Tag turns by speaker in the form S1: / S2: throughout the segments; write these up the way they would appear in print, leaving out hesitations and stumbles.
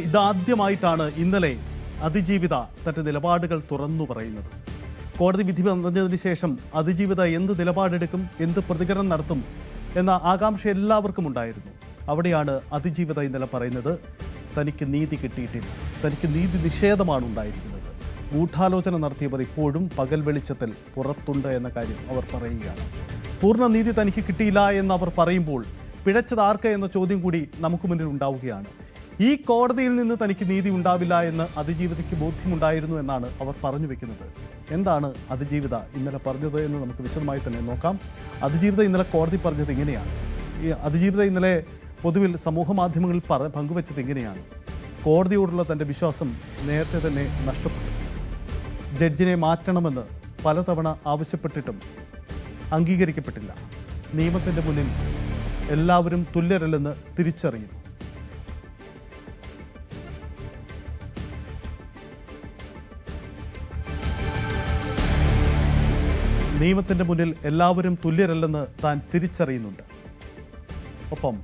S1: ഇതാദ്യമായിട്ടാണ് ഇന്നലെ അതിജീവിത തന്റെ നിലപാടുകൾ തുറന്നു പറയുന്നത്. കോടതി വിധി പറഞ്ഞതിന് ശേഷം അതിജീവിത എന്ത് നിലപാടെടുക്കും, എന്ത് പ്രതികരണം നടത്തും എന്ന ആകാംക്ഷ എല്ലാവർക്കും ഉണ്ടായിരുന്നു. അവിടെയാണ് അതിജീവിത ഇന്നലെ പറയുന്നത്, തനിക്ക് നീതി കിട്ടിയിട്ടില്ല, തനിക്ക് നീതി നിഷേധമാണ് ഉണ്ടായിരിക്കുന്നത്. ഗൂഢാലോചന നടത്തിയവർ ഇപ്പോഴും പകൽ വെളിച്ചത്തിൽ പുറത്തുണ്ട് എന്ന കാര്യം അവർ പറയുകയാണ്. പൂർണ്ണ നീതി തനിക്ക് കിട്ടിയില്ല എന്ന് അവർ പറയുമ്പോൾ പിഴച്ചത് ആർക്ക് എന്ന ചോദ്യം കൂടി നമുക്ക് മുന്നിൽ ഉണ്ടാവുകയാണ്. ഈ കോടതിയിൽ നിന്ന് തനിക്ക് നീതി ഉണ്ടാവില്ല എന്ന് അതിജീവിതയ്ക്ക് ബോധ്യമുണ്ടായിരുന്നു എന്നാണ് അവർ പറഞ്ഞു വെക്കുന്നത്. എന്താണ് അതിജീവിത ഇന്നലെ പറഞ്ഞത് എന്ന് നമുക്ക് വിശദമായി തന്നെ നോക്കാം. അതിജീവിത ഇന്നലെ കോടതി പറഞ്ഞത് ഇങ്ങനെയാണ്. ഈ അതിജീവിത ഇന്നലെ പൊതുവിൽ സമൂഹ മാധ്യമങ്ങളിൽ പങ്കുവച്ചത് ഇങ്ങനെയാണ്. കോടതിയോടുള്ള തൻ്റെ വിശ്വാസം നേരത്തെ തന്നെ നഷ്ടപ്പെട്ടു. ജഡ്ജിനെ മാറ്റണമെന്ന് പലതവണ ആവശ്യപ്പെട്ടിട്ടും അംഗീകരിക്കപ്പെട്ടില്ല. നിയമത്തിൻ്റെ മുന്നിൽ എല്ലാവരും തുല്യരല്ലെന്ന് തിരിച്ചറിയുന്നു. നിയമത്തിൻ്റെ മുന്നിൽ എല്ലാവരും തുല്യരല്ലെന്ന് താൻ തിരിച്ചറിയുന്നുണ്ട്. ഒപ്പം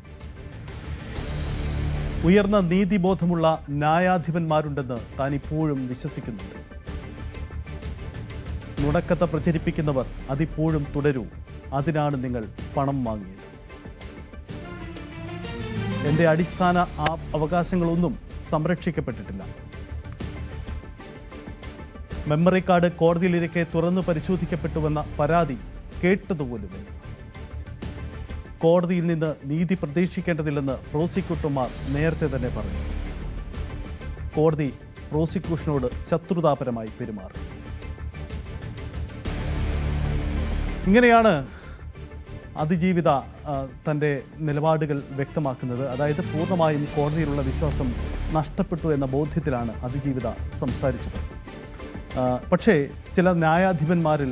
S1: ഉയർന്ന നീതിബോധമുള്ള ന്യായാധിപന്മാരുണ്ടെന്ന് താൻ ഇപ്പോഴും വിശ്വസിക്കുന്നുണ്ട്. നുണക്കഥ പ്രചരിപ്പിക്കുന്നവർ അതിപ്പോഴും തുടരൂ, അതിനാണ് നിങ്ങൾ പണം വാങ്ങിയത്. എൻ്റെ അടിസ്ഥാന അവകാശങ്ങളൊന്നും സംരക്ഷിക്കപ്പെട്ടിട്ടില്ല. മെമ്മറി കാർഡ് കോടതിയിലിരിക്കെ തുറന്നു പരിശോധിക്കപ്പെട്ടുവെന്ന പരാതി കേട്ടതുപോലുമില്ല. കോടതിയിൽ നിന്ന് നീതി പ്രതീക്ഷിക്കേണ്ടതില്ലെന്ന് പ്രോസിക്യൂട്ടർമാർ നേരത്തെ തന്നെ പറഞ്ഞു. കോടതി പ്രോസിക്യൂഷനോട് ശത്രുതാപരമായി പെരുമാറി. ഇങ്ങനെയാണ് അതിജീവിത തൻ്റെ നിലപാടുകൾ വ്യക്തമാക്കുന്നത്. അതായത് പൂർണ്ണമായും കോടതിയിലുള്ള വിശ്വാസം നഷ്ടപ്പെട്ടു എന്ന ബോധ്യത്തിലാണ് അതിജീവിത സംസാരിച്ചത്. പക്ഷേ ചില ന്യായാധിപന്മാരിൽ,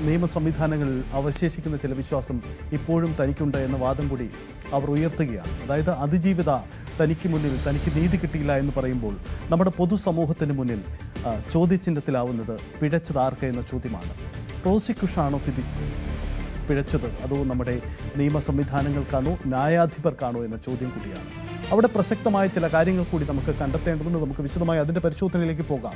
S1: നിയമ സംവിധാനങ്ങളിൽ അവശേഷിക്കുന്ന ചില വിശ്വാസം ഇപ്പോഴും തനിക്കുണ്ട് എന്ന വാദം കൂടി അവർ ഉയർത്തുകയാണ്. അതായത് അതിജീവിത തനിക്ക് മുന്നിൽ തനിക്ക് നീതി കിട്ടിയില്ല എന്ന് പറയുമ്പോൾ നമ്മുടെ പൊതുസമൂഹത്തിന് മുന്നിൽ ചോദ്യചിഹ്നത്തിലാവുന്നത് പിഴച്ചത് ആർക്ക് എന്ന ചോദ്യമാണ്. പ്രോസിക്യൂഷനാണോ പിഴച്ചത്, അതോ നമ്മുടെ നിയമ സംവിധാനങ്ങൾക്കാണോ, ന്യായാധിപർക്കാണോ എന്ന ചോദ്യം കൂടിയാണ്. അവിടെ പ്രസക്തമായ ചില കാര്യങ്ങൾ കൂടി നമുക്ക് കണ്ടെത്തേണ്ടതുണ്ട്. നമുക്ക് വിശദമായി അതിൻ്റെ പരിശോധനയിലേക്ക് പോകാം.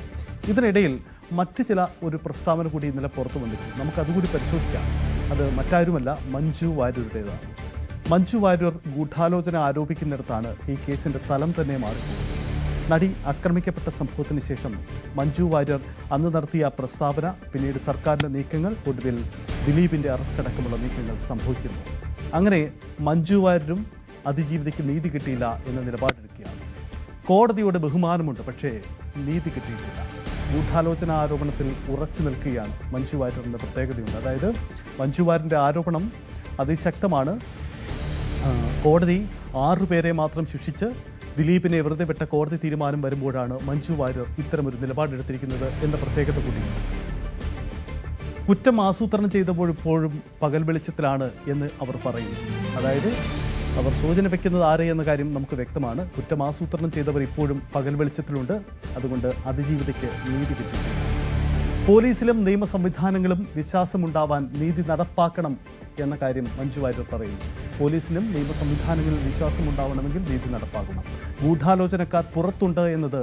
S1: ഇതിനിടയിൽ മറ്റ് ചില ഒരു പ്രസ്താവന കൂടി ഇന്നലെ പുറത്തു വന്നിരുന്നു. നമുക്കതുകൂടി പരിശോധിക്കാം. അത് മറ്റാരുമല്ല, മഞ്ജു വാര്യരുടേതാണ്. മഞ്ജു വാര്യർ ഗൂഢാലോചന ആരോപിക്കുന്നിടത്താണ് ഈ കേസിൻ്റെ തലം തന്നെ മാറിപ്പോകുന്നത്. നടി ആക്രമിക്കപ്പെട്ട സംഭവത്തിന് ശേഷം മഞ്ജു വാര്യർ അന്ന് നടത്തിയ പ്രസ്താവന, പിന്നീട് സർക്കാരിൻ്റെ നീക്കങ്ങൾ, ഒടുവിൽ ദിലീപിൻ്റെ അറസ്റ്റ് അടക്കമുള്ള നീക്കങ്ങൾ സംഭവിക്കുന്നു. അങ്ങനെ മഞ്ജു വാര്യരും അതിജീവിതയ്ക്ക് നീതി കിട്ടിയില്ല എന്ന നിലപാടെടുക്കുകയാണ്. കോടതിയോട് ബഹുമാനമുണ്ട്, പക്ഷേ നീതി കിട്ടിയിട്ടില്ല. ഗൂഢാലോചന ആരോപണത്തിൽ ഉറച്ചു നിൽക്കുകയാണ് മഞ്ജു വാര്യർ എന്ന പ്രത്യേകതയുണ്ട്. അതായത് മഞ്ജു വാര്യരുടെ ആരോപണം അതിശക്തമാണ്. കോടതി 6 പേരെ മാത്രം ശിക്ഷിച്ച് ദിലീപിനെ വെറുതെ വിട്ട കോടതി തീരുമാനം വരുമ്പോഴാണ് മഞ്ജു വാര്യർ ഇത്തരമൊരു നിലപാടെടുത്തിരിക്കുന്നത് എന്ന പ്രത്യേകത കൂടിയുണ്ട്. കുറ്റം ആസൂത്രണം ചെയ്തപ്പോഴും പകൽ വെളിച്ചത്തിലാണ് എന്ന് അവർ പറയുന്നു. അതായത് അവർ സൂചന വയ്ക്കുന്നത് ആരെ എന്ന കാര്യം നമുക്ക് വ്യക്തമാണ്. കുറ്റം ആസൂത്രണം ചെയ്തവർ ഇപ്പോഴും പകൽ വെളിച്ചത്തിലുണ്ട്. അതുകൊണ്ട് അതിജീവിതയ്ക്ക് നീതി കിട്ടിയിട്ടില്ല. പോലീസിലും നിയമ സംവിധാനങ്ങളും വിശ്വാസമുണ്ടാവാൻ നീതി നടപ്പാക്കണം എന്ന കാര്യം മഞ്ജു വാര്യർ പറയുന്നു. പോലീസിനും നിയമ സംവിധാനങ്ങളിൽ വിശ്വാസമുണ്ടാവണമെങ്കിൽ നീതി നടപ്പാക്കണം. ഗൂഢാലോചനക്കാർ പുറത്തുണ്ട് എന്നത്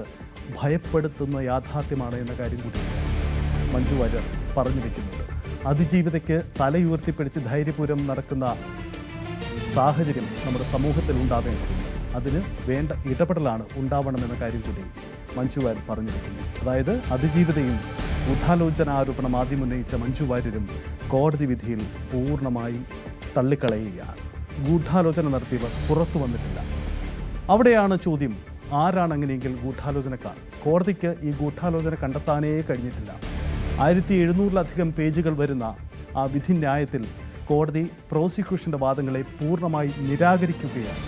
S1: ഭയപ്പെടുത്തുന്ന യാഥാർത്ഥ്യമാണ് എന്ന കാര്യം കൂടി മഞ്ജു വാര്യർ പറഞ്ഞു വയ്ക്കുന്നുണ്ട്. അതിജീവിതയ്ക്ക് തലയുയർത്തിപ്പിടിച്ച് ധൈര്യപൂർവ്വം നടക്കുന്ന സാഹചര്യം നമ്മുടെ സമൂഹത്തിൽ ഉണ്ടാവേണ്ടതുണ്ട്. അതിന് വേണ്ട ഇടപെടലാണ് ഉണ്ടാവണമെന്ന കാര്യം കൂടി മഞ്ജു വാര്യർ പറഞ്ഞു വയ്ക്കുന്നു. അതായത് അതിജീവിതയും ഗൂഢാലോചന ആരോപണം ആദ്യം ഉന്നയിച്ച മഞ്ജു വാര്യരും കോടതി വിധിയിൽ പൂർണ്ണമായും തള്ളിക്കളയുകയാണ്. ഗൂഢാലോചന നടത്തിയവർ പുറത്തു വന്നിട്ടില്ല. അവിടെയാണ് ചോദ്യം, ആരാണ് അങ്ങനെയെങ്കിൽ ഗൂഢാലോചനക്കാർ? കോടതിക്ക് ഈ ഗൂഢാലോചന കണ്ടെത്താനേ കഴിഞ്ഞിട്ടില്ല. 1700-ലധികം പേജുകൾ വരുന്ന ആ വിധിന്യായത്തിൽ കോടതി പ്രോസിക്യൂഷൻ്റെ വാദങ്ങളെ പൂർണ്ണമായി നിരാകരിക്കുകയാണ്.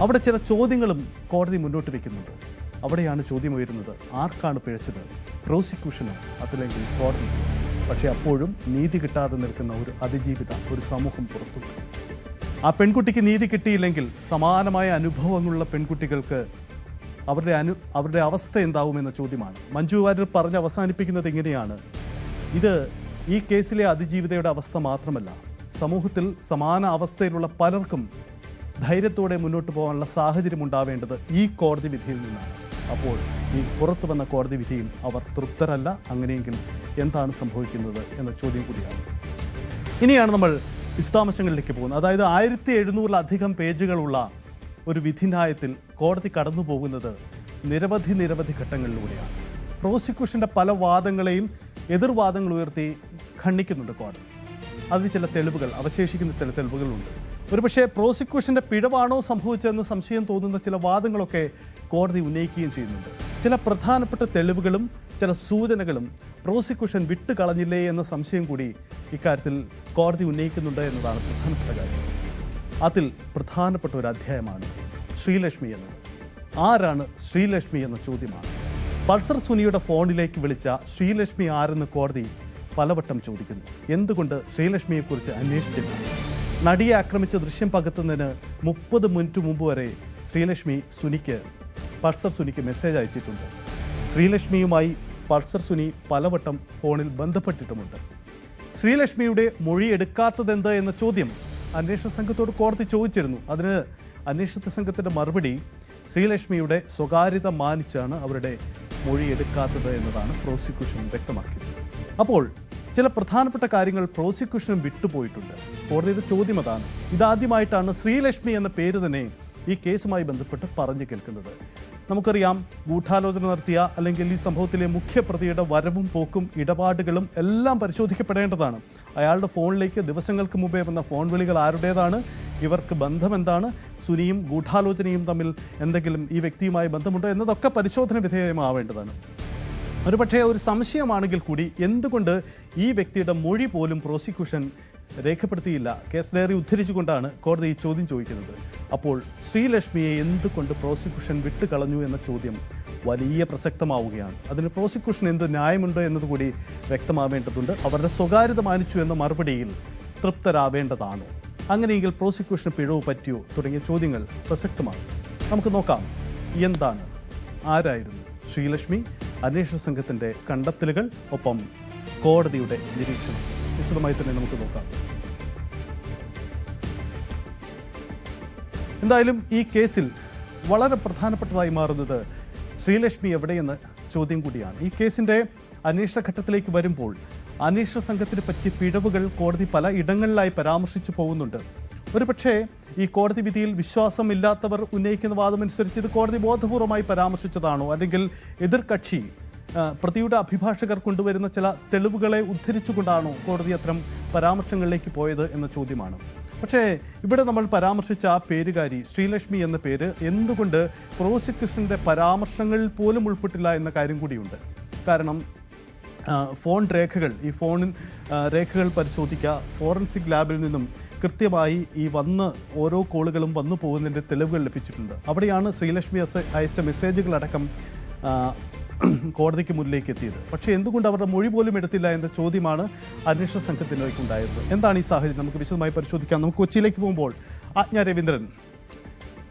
S1: അവിടെ ചില ചോദ്യങ്ങളും കോടതി മുന്നോട്ട് വയ്ക്കുന്നുണ്ട്. അവിടെയാണ് ചോദ്യം ഉയരുന്നത്, ആർക്കാണ് പിഴച്ചത്? പ്രോസിക്യൂഷനോ അതല്ലെങ്കിൽ കോടതിക്കോ? പക്ഷേ അപ്പോഴും നീതി കിട്ടാതെ നിൽക്കുന്ന ഒരു അതിജീവിത, ഒരു സമൂഹം പുറത്തുണ്ട്. ആ പെൺകുട്ടിക്ക് നീതി കിട്ടിയില്ലെങ്കിൽ സമാനമായ അനുഭവങ്ങളുള്ള പെൺകുട്ടികൾക്ക് അവരുടെ അവസ്ഥ എന്താവുമെന്ന ചോദ്യമാണ്. മഞ്ജു വാര്യർ പറഞ്ഞ് അവസാനിപ്പിക്കുന്നത് ഇങ്ങനെയാണ്, ഇത് ഈ കേസിലെ അതിജീവിതയുടെ അവസ്ഥ മാത്രമല്ല, സമൂഹത്തിൽ സമാന അവസ്ഥയിലുള്ള പലർക്കും ധൈര്യത്തോടെ മുന്നോട്ട് പോകാനുള്ള സാഹചര്യം ഉണ്ടാവേണ്ടത് ഈ കോടതി വിധിയിൽ നിന്നാണ്. അപ്പോൾ ഈ പുറത്തു വന്ന കോടതി വിധിയിൽ അവർ തൃപ്തരല്ല. അങ്ങനെയെങ്കിൽ എന്താണ് സംഭവിക്കുന്നത് എന്ന ചോദ്യം കൂടിയാണ്. ഇനിയാണ് നമ്മൾ വിശദാംശങ്ങളിലേക്ക് പോകുന്നത്. അതായത് 1700-ലധികം പേജുകളുള്ള ഒരു വിധിന്യായത്തിൽ കോടതി കടന്നു പോകുന്നത് നിരവധി ഘട്ടങ്ങളിലൂടെയാണ്. പ്രോസിക്യൂഷൻ്റെ പല വാദങ്ങളെയും എതിർവാദങ്ങൾ ഉയർത്തി ഖണ്ഡിക്കുന്നുണ്ട് കോടതി. അതിന് ചില തെളിവുകൾ, അവശേഷിക്കുന്ന ചില തെളിവുകളുണ്ട്. ഒരുപക്ഷെ പ്രോസിക്യൂഷൻ്റെ പിഴവാണോ സംഭവിച്ചതെന്ന് സംശയം തോന്നുന്ന ചില വാദങ്ങളൊക്കെ കോടതി ഉന്നയിക്കുകയും ചെയ്യുന്നുണ്ട്. ചില പ്രധാനപ്പെട്ട തെളിവുകളും ചില സൂചനകളും പ്രോസിക്യൂഷൻ വിട്ടുകളഞ്ഞില്ലേ എന്ന സംശയം കൂടി ഇക്കാര്യത്തിൽ കോടതി ഉന്നയിക്കുന്നുണ്ട് എന്നതാണ് പ്രധാനപ്പെട്ട കാര്യം. അതിൽ പ്രധാനപ്പെട്ട ഒരു അധ്യായമാണ് ശ്രീലക്ഷ്മി എന്നത്. ആരാണ് ശ്രീലക്ഷ്മി എന്ന ചോദ്യമാണ്. പൾസർ സുനിയുടെ ഫോണിലേക്ക് വിളിച്ച ശ്രീലക്ഷ്മി ആരെന്ന് കോടതി പലവട്ടം ചോദിക്കുന്നു. എന്തുകൊണ്ട് ശ്രീലക്ഷ്മിയെക്കുറിച്ച് അന്വേഷിച്ചില്ല? നടിയെ ആക്രമിച്ച ദൃശ്യം പകർത്തുന്നതിന് 30 മിനിറ്റ് മുമ്പ് വരെ പൾസർ സുനിക്ക് മെസ്സേജ് അയച്ചിട്ടുണ്ട്. ശ്രീലക്ഷ്മിയുമായി പൾസർ സുനി പലവട്ടം ഫോണിൽ ബന്ധപ്പെട്ടിട്ടുമുണ്ട്. ശ്രീലക്ഷ്മിയുടെ മൊഴി എടുക്കാത്തതെന്ത് എന്ന ചോദ്യം അന്വേഷണ സംഘത്തോട് കോടതി ചോദിച്ചിരുന്നു. അതിന് അന്വേഷണ സംഘത്തിൻ്റെ മറുപടി ശ്രീലക്ഷ്മിയുടെ സ്വകാര്യത മാനിച്ചാണ് അവരുടെ മൊഴി എടുക്കാത്തത് എന്നതാണ് പ്രോസിക്യൂഷൻ വ്യക്തമാക്കിയത്. അപ്പോൾ ചില പ്രധാനപ്പെട്ട കാര്യങ്ങൾ പ്രോസിക്യൂഷനും വിട്ടുപോയിട്ടുണ്ട്. കോടതിയുടെ ചോദ്യം അതാണ്. ഇതാദ്യമായിട്ടാണ് ശ്രീലക്ഷ്മി എന്ന പേര് തന്നെ ഈ കേസുമായി ബന്ധപ്പെട്ട് പറഞ്ഞു കേൾക്കുന്നത്. നമുക്കറിയാം, ഗൂഢാലോചന നടത്തിയ അല്ലെങ്കിൽ ഈ സംഭവത്തിലെ മുഖ്യപ്രതിയുടെ വരവും പോക്കും ഇടപാടുകളും എല്ലാം പരിശോധിക്കപ്പെടേണ്ടതാണ്. അയാളുടെ ഫോണിലേക്ക് ദിവസങ്ങൾക്ക് മുമ്പേ വന്ന ഫോൺ വിളികൾ ആരുടേതാണ്, ഇവർക്ക് ബന്ധമെന്താണ്, സുനിയും ഗൂഢാലോചനയും തമ്മിൽ എന്തെങ്കിലും ഈ വ്യക്തിയുമായി ബന്ധമുണ്ടോ എന്നതൊക്കെ പരിശോധന വിധേയമാവേണ്ടതാണ്. ഒരുപക്ഷേ ഒരു സംശയമാണെങ്കിൽ കൂടി എന്തുകൊണ്ട് ഈ വ്യക്തിയുടെ മൊഴി പോലും പ്രോസിക്യൂഷൻ രേഖപ്പെടുത്തിയില്ല? കേസ് ഡയറി ഉദ്ധരിച്ചുകൊണ്ടാണ് കോടതി ഈ ചോദ്യം ചോദിക്കുന്നത്. അപ്പോൾ ശ്രീലക്ഷ്മിയെ എന്തുകൊണ്ട് പ്രോസിക്യൂഷൻ വിട്ടുകളഞ്ഞു എന്ന ചോദ്യം വലിയ പ്രസക്തമാവുകയാണ്. അതിന് പ്രോസിക്യൂഷൻ എന്ത് ന്യായമുണ്ട് എന്നതുകൂടി വ്യക്തമാവേണ്ടതുണ്ട്. അവരുടെ സ്വകാര്യത മാനിച്ചു എന്ന മറുപടിയിൽ തൃപ്തരാവേണ്ടതാണോ? അങ്ങനെയെങ്കിൽ പ്രോസിക്യൂഷന് പിഴവ് പറ്റിയോ തുടങ്ങിയ ചോദ്യങ്ങൾ പ്രസക്തമാണ്. നമുക്ക് നോക്കാം, എന്താണ്, ആരായിരുന്നു ശ്രീലക്ഷ്മി, അന്വേഷണ സംഘത്തിൻ്റെ കണ്ടെത്തലുകൾ, ഒപ്പം കോടതിയുടെ നിരീക്ഷണം. വിശദമായി തന്നെ നമുക്ക് നോക്കാം. എന്തായാലും ഈ കേസിൽ വളരെ പ്രധാനപ്പെട്ടതായി മാറുന്നത് ശ്രീലക്ഷ്മി എവിടെയെന്ന ചോദ്യം കൂടിയാണ്. ഈ കേസിൻ്റെ അന്വേഷണ ഘട്ടത്തിലേക്ക് വരുമ്പോൾ അന്വേഷണ സംഘത്തിന് പറ്റിയ പിഴവുകൾ കോടതി പല ഇടങ്ങളിലായി പരാമർശിച്ചു പോകുന്നുണ്ട്. ഒരുപക്ഷേ ഈ കോടതി വിധിയിൽ വിശ്വാസമില്ലാത്തവർ ഉന്നയിക്കുന്ന വാദമനുസരിച്ച് ഇത് കോടതി ബോധപൂർവമായി പരാമർശിച്ചതാണോ, അല്ലെങ്കിൽ എതിർകക്ഷി പ്രതിയുടെ അഭിഭാഷകർ കൊണ്ടുവരുന്ന ചില തെളിവുകളെ ഉദ്ധരിച്ചുകൊണ്ടാണോ കോടതി അത്തരം പരാമർശങ്ങളിലേക്ക് പോയത് എന്ന ചോദ്യമാണ്. പക്ഷേ ഇവിടെ നമ്മൾ പരാമർശിച്ച ആ പേരുകാരി ശ്രീലക്ഷ്മി എന്ന പേര് എന്തുകൊണ്ട് പ്രോസിക്യൂഷൻ്റെ പരാമർശങ്ങളിൽ പോലും ഉൾപ്പെട്ടില്ല എന്ന കാര്യം കൂടിയുണ്ട്. കാരണം ഫോൺ രേഖകൾ, ഈ ഫോണിൻ രേഖകൾ പരിശോധിക്കുക, ഫോറൻസിക് ലാബിൽ നിന്നും കൃത്യമായി ഈ ഓരോ കോളുകളും വന്നു പോകുന്നതിൻ്റെ തെളിവുകൾ ലഭിച്ചിട്ടുണ്ട്. അവിടെയാണ് ശ്രീലക്ഷ്മി അയച്ച മെസ്സേജുകളടക്കം കോടതിക്ക് മുന്നിലേക്ക് എത്തിയത്. പക്ഷേ എന്തുകൊണ്ട് അവരുടെ മൊഴി പോലും എടുത്തില്ല എന്ന ചോദ്യമാണ് അന്വേഷണ സംഘത്തിലേക്കുണ്ടായത്. എന്താണ് ഈ സാഹചര്യം? നമുക്ക് വിശദമായി പരിശോധിക്കാം. നമുക്ക് കൊച്ചിയിലേക്ക് പോകുമ്പോൾ ആജ്ഞ രവീന്ദ്രൻ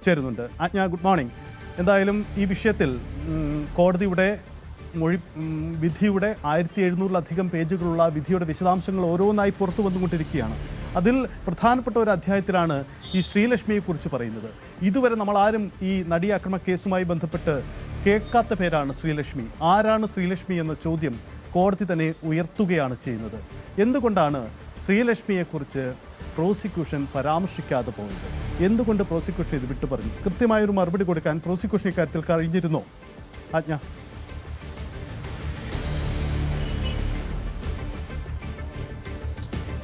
S1: ചേരുന്നുണ്ട്. ആജ്ഞ, ഗുഡ് മോർണിംഗ്. എന്തായാലും ഈ വിഷയത്തിൽ കോടതിയുടെ വിധിയുടെ 1700-ലധികം പേജുകളുള്ള വിധിയുടെ വിശദാംശങ്ങൾ ഓരോന്നായി പുറത്തു വന്നുകൊണ്ടിരിക്കുകയാണ്. അതിൽ പ്രധാനപ്പെട്ട ഒരു അധ്യായത്തിലാണ് ഈ ശ്രീലക്ഷ്മിയെക്കുറിച്ച് പറയുന്നത്. ഇതുവരെ നമ്മൾ ആരും ഈ നടിയാക്രമണ കേസുമായി ബന്ധപ്പെട്ട് കേൾക്കാത്ത പേരാണ് ശ്രീലക്ഷ്മി. ആരാണ് ശ്രീലക്ഷ്മി എന്ന ചോദ്യം കോടതി തന്നെ ഉയർത്തുകയാണ് ചെയ്യുന്നത്. എന്തുകൊണ്ടാണ് ശ്രീലക്ഷ്മിയെക്കുറിച്ച് പ്രോസിക്യൂഷൻ പരാമർശിക്കാതെ പോയത്? എന്തുകൊണ്ട് പ്രോസിക്യൂഷൻ ഇത് വിട്ടു പറഞ്ഞു? കൃത്യമായൊരു മറുപടി കൊടുക്കാൻ പ്രോസിക്യൂഷൻ ഇക്കാര്യത്തിൽ കഴിഞ്ഞിരുന്നോ? ആജ്ഞ.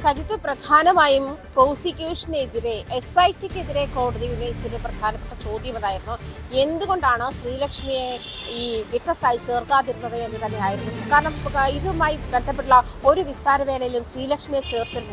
S2: സജിത്ത്, പ്രധാനമായും പ്രോസിക്യൂഷനെതിരെ SITക്കെതിരെ കോടതി ഉന്നയിച്ചൊരു പ്രധാനപ്പെട്ട ചോദ്യം അതായിരുന്നു, എന്തുകൊണ്ടാണ് ശ്രീലക്ഷ്മിയെ ഈ വിറ്റ്നസ്സായി ചേർക്കാതിരുന്നത് എന്ന് തന്നെയായിരുന്നു. കാരണം ഇതുമായി ബന്ധപ്പെട്ടുള്ള ഒരു വിസ്താരവേളയിലും ശ്രീലക്ഷ്മിയെ ചേർത്തിരുന്നില്ല.